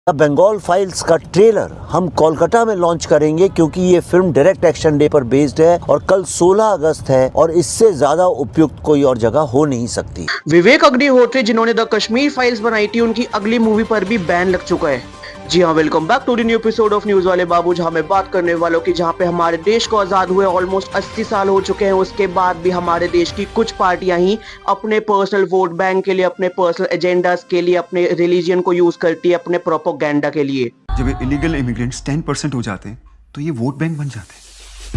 The Bengal files का trailer हम कोलकाता में लॉन्च करेंगे क्योंकि ये फिल्म डायरेक्ट एक्शन डे पर बेस्ड है और कल 16 अगस्त है और इससे ज्यादा उपयुक्त कोई और जगह हो नहीं सकती। विवेक अग्निहोत्री जिन्होंने द कश्मीर फाइल्स बनाई थी, उनकी अगली मूवी पर भी बैन लग चुका है। जी हाँ, welcome back to the new episode of news वाले बाबू, जहां मैं बात करने वालों की जहां पे हमारे देश को आजाद हुए ऑलमोस्ट 80 साल हो चुके हैं। उसके बाद भी हमारे देश की कुछ पार्टियां ही अपने पर्सनल वोट बैंक के लिए, अपने पर्सनल एजेंडास के लिए, अपने रिलीजन को यूज करती है अपने प्रोपेगेंडा के लिए। जब इलीगल इमिग्रेंट्स 10% हो जाते हैं तो ये वोट बैंक बन जाते हैं।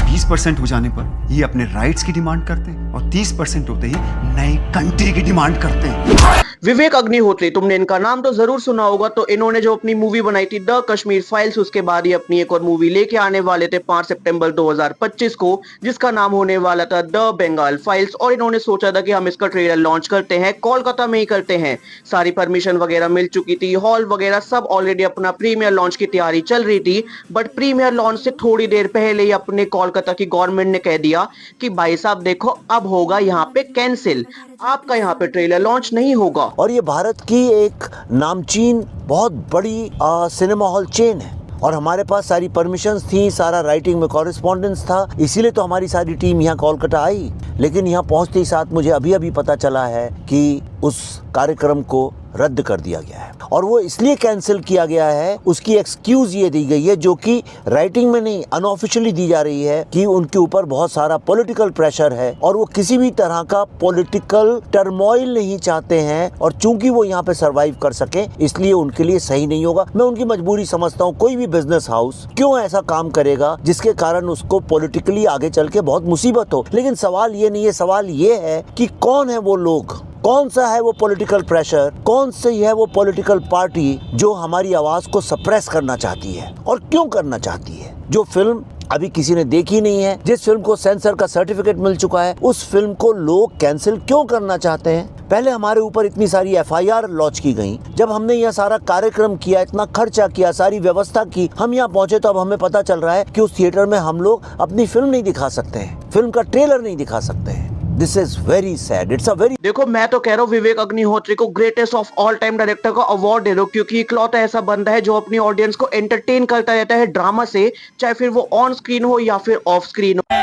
20% हो जाने पर ये अपने राइट्स की डिमांड करते हैं और 30% होते ही नई कंट्री की डिमांड करते हैं। विवेक अग्निहोत्री, तुमने इनका नाम तो जरूर सुना होगा। तो इन्होंने जो अपनी मूवी बनाई थी द कश्मीर फाइल्स, उसके बाद ही अपनी एक और मूवी लेके आने वाले थे 5 सितंबर 2025 को, जिसका नाम होने वाला था द बंगाल फाइल्स। और इन्होंने सोचा था कि हम इसका ट्रेलर लॉन्च करते हैं, कोलकाता में ही करते हैं। सारी परमिशन वगैरह मिल चुकी थी, हॉल वगैरह सब ऑलरेडी अपना प्रीमियर लॉन्च की तैयारी चल रही थी। बट प्रीमियर लॉन्च से थोड़ी देर पहले ही अपने कोलकाता की गवर्नमेंट ने कह दिया कि भाई साहब देखो, अब होगा यहाँ पे कैंसिल, आपका यहाँ पे ट्रेलर लॉन्च नहीं होगा। और ये भारत की एक नामचीन बहुत बड़ी सिनेमा हॉल चेन है और हमारे पास सारी परमिशंस थी, सारा राइटिंग में कॉरेस्पॉन्डेंस था, इसीलिए तो हमारी सारी टीम यहाँ कोलकाता आई। लेकिन यहाँ पहुँचते ही साथ मुझे अभी पता चला है कि उस कार्यक्रम को रद्द कर दिया गया है और वो इसलिए कैंसिल किया गया है, उसकी एक्सक्यूज ये दी गई है जो कि राइटिंग में नहीं, अनऑफिशियली दी जा रही है कि उनके ऊपर बहुत सारा पॉलिटिकल प्रेशर है और वो किसी भी तरह का पॉलिटिकल टर्मोइल नहीं चाहते हैं और चूंकि वो यहाँ पे सरवाइव कर सके इसलिए उनके लिए सही नहीं होगा। मैं उनकी मजबूरी समझता हूँ। कोई भी बिजनेस हाउस क्यों ऐसा काम करेगा जिसके कारण उसको पॉलिटिकली आगे चल के बहुत मुसीबत हो। लेकिन सवाल ये नहीं है, सवाल ये है कि कौन है वो लोग, कौन सा है वो पॉलिटिकल प्रेशर, कौन सी है वो पॉलिटिकल पार्टी जो हमारी आवाज को सप्रेस करना चाहती है और क्यों करना चाहती है। जो फिल्म अभी किसी ने देखी नहीं है, जिस फिल्म को सेंसर का सर्टिफिकेट मिल चुका है, उस फिल्म को लोग कैंसिल क्यों करना चाहते हैं। पहले हमारे ऊपर इतनी सारी FIR लॉन्च की गई, जब हमने यह सारा कार्यक्रम किया, इतना खर्चा किया, सारी व्यवस्था की, हम यहाँ पहुंचे तो अब हमें पता चल रहा है कि उस थिएटर में हम लोग अपनी फिल्म नहीं दिखा सकते हैं, फिल्म का ट्रेलर नहीं दिखा सकते हैं। This is very sad. It's a very देखो, मैं तो कह रहा हूँ विवेक अग्निहोत्री को greatest of all time director का अवार्ड दे दो, क्योंकि इकलौता ऐसा बंदा है जो अपनी ऑडियंस को एंटरटेन करता रहता है ड्रामा से, चाहे फिर वो ऑन स्क्रीन हो या फिर ऑफ स्क्रीन हो।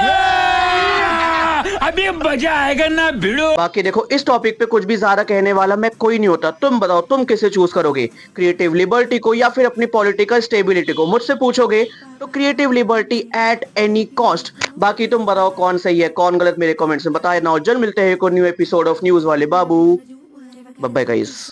अभी मजा आएगा ना भिड़ो। बाकी देखो, इस टॉपिक पे कुछ भी ज्यादा कहने वाला मैं कोई नहीं होता। तुम बताओ, तुम किसे चूज करोगे, क्रिएटिव लिबर्टी को या फिर अपनी पॉलिटिकल स्टेबिलिटी को? मुझसे पूछोगे तो creative liberty at any cost. बाकी तुम बताओ कौन सही है कौन गलत, मेरे कमेंट्स में बताए ना। और जल्द मिलते हैं एक और न्यू एपिसोड ऑफ न्यूज वाले बाबू। Bye bye guys.